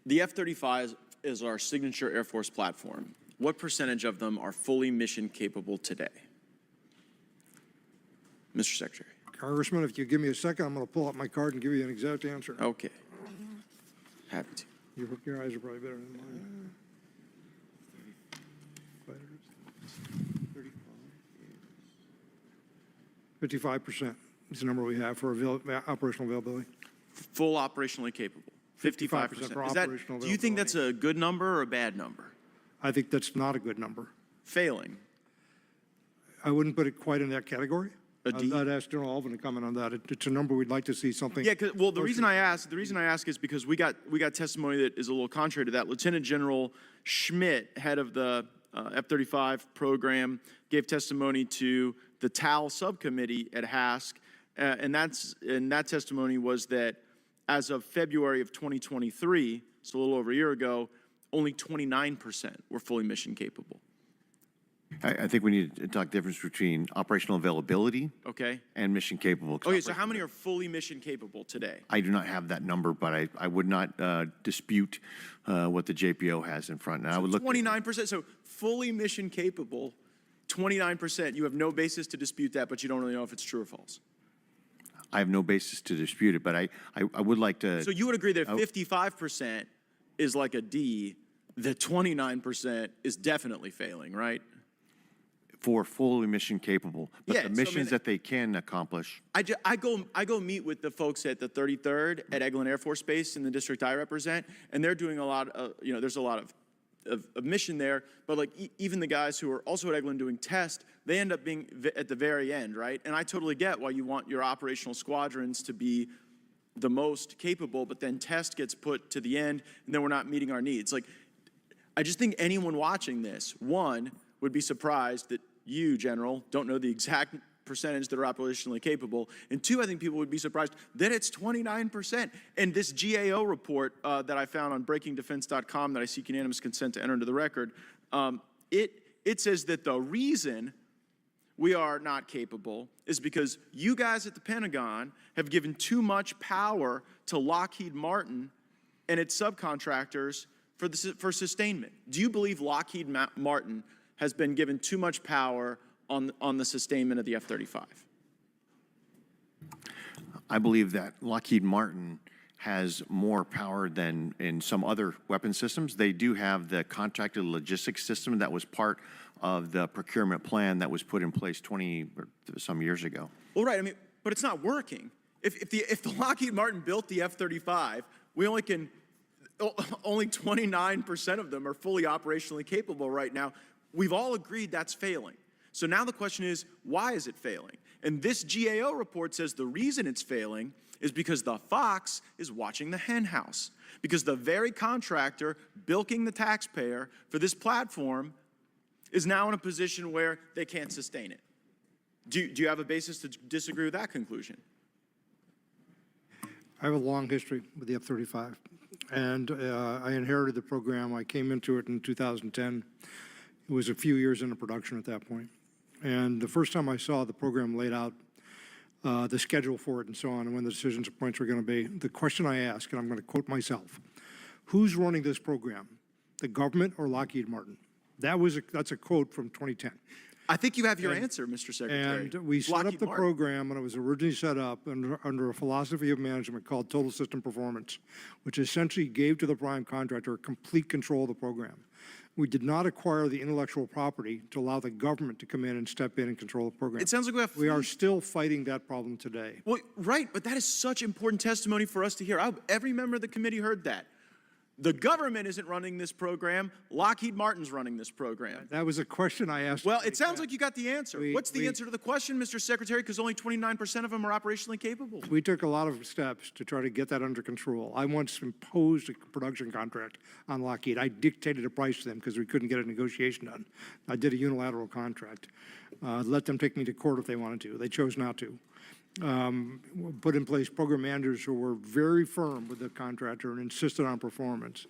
The F-35 is our signature Air Force platform. What percentage of them are fully mission capable today? Mr. Secretary. Congressman, if you give me a second, I'm going to pull out my card and give you an exact answer. Okay. Happy to. Your eyes are probably better than mine. 55% is the number we have for operational availability. Full operationally capable. 55%. for Is that, operational do you think that's a good number or a bad number? I think that's not a good number. Failing. I wouldn't put it quite in that category. A D? I'd ask General Alvin to comment on that. It's a number we'd like to see something. Yeah, well, the reason I ask is because we got testimony that is a little contrary to that. Lieutenant General Schmidt, head of the F-35 program, gave testimony to the TAL subcommittee at HASC, and that testimony was that as of February of 2023, so a little over a year ago, only 29% were fully mission capable. I think we need to talk the difference between operational availability and mission capable. Okay, so how many are fully mission capable today? I do not have that number, but I would not dispute what the JPO has in front. And so I would look 29%, so fully mission capable, 29%. You have no basis to dispute that, but you don't really know if it's true or false. I have no basis to dispute it, but I would like to. So you would agree that 55% is like a D, that 29% is definitely failing, right? For fully mission capable, but yeah, the missions that they can accomplish. I go meet with the folks at the 33rd at Eglin Air Force Base in the district I represent, and they're doing a lot of, there's a lot of mission there, but like even the guys who are also at Eglin doing test, they end up being at the very end, right? And I totally get why you want your operational squadrons to be the most capable, but then test gets put to the end, and then we're not meeting our needs. Like, I just think anyone watching this, one, would be surprised that you, General, don't know the exact percentage that are operationally capable. And two, I think people would be surprised that it's 29%. And this GAO report that I found on breakingdefense.com that I seek unanimous consent to enter into the record, it says that the reason we are not capable is because you guys at the Pentagon have given too much power to Lockheed Martin and its subcontractors for sustainment. Do you believe Lockheed Martin has been given too much power on the sustainment of the F-35? I believe that Lockheed Martin has more power than in some other weapon systems. They do have the contracted logistics system that was part of the procurement plan that was put in place 20 or some years ago. Well, right, I mean, but it's not working. If the Lockheed Martin built the F-35, only 29% of them are fully operationally capable right now. We've all agreed that's failing. So now the question is, why is it failing? And this GAO report says the reason it's failing is because the fox is watching the hen house. Because the very contractor bilking the taxpayer for this platform is now in a position where they can't sustain it. Do you have a basis to disagree with that conclusion? I have a long history with the F-35, and I inherited the program. I came into it in 2010. It was a few years into production at that point. And the first time I saw the program laid out, the schedule for it and so on, and when the decisions and points were going to be, the question I asked, and I'm going to quote myself, who's running this program, the government or Lockheed Martin? That's a quote from 2010. I think you have your answer, Mr. Secretary. And we set up the program when it was originally set up under a philosophy of management called total system performance, which essentially gave to the prime contractor complete control of the program. We did not acquire the intellectual property to allow the government to come in and step in and control the program. It sounds like we are still fighting that problem today. Well, right, but that is such important testimony for us to hear. Every member of the committee heard that. The government isn't running this program. Lockheed Martin's running this program. That was a question I asked. Well, it sounds like you got the answer. What's the answer to the question, Mr. Secretary? Because only 29% of them are operationally capable. We took a lot of steps to try to get that under control. I once imposed a production contract on Lockheed. I dictated a price to them because we couldn't get a negotiation done. I did a unilateral contract. Let them take me to court if they wanted to. They chose not to. Put in place program managers who were very firm with the contractor and insisted on performance.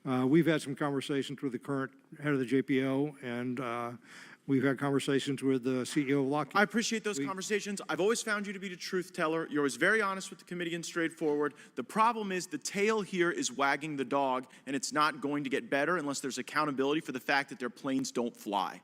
We've had some conversations with the current head of the JPO, and We've had conversations with the CEO of Lockheed. I appreciate those conversations. I've always found you to be the truth teller. You're always very honest with the committee and straightforward. The problem is the tail here is wagging the dog, and it's not going to get better unless there's accountability for the fact that their planes don't fly.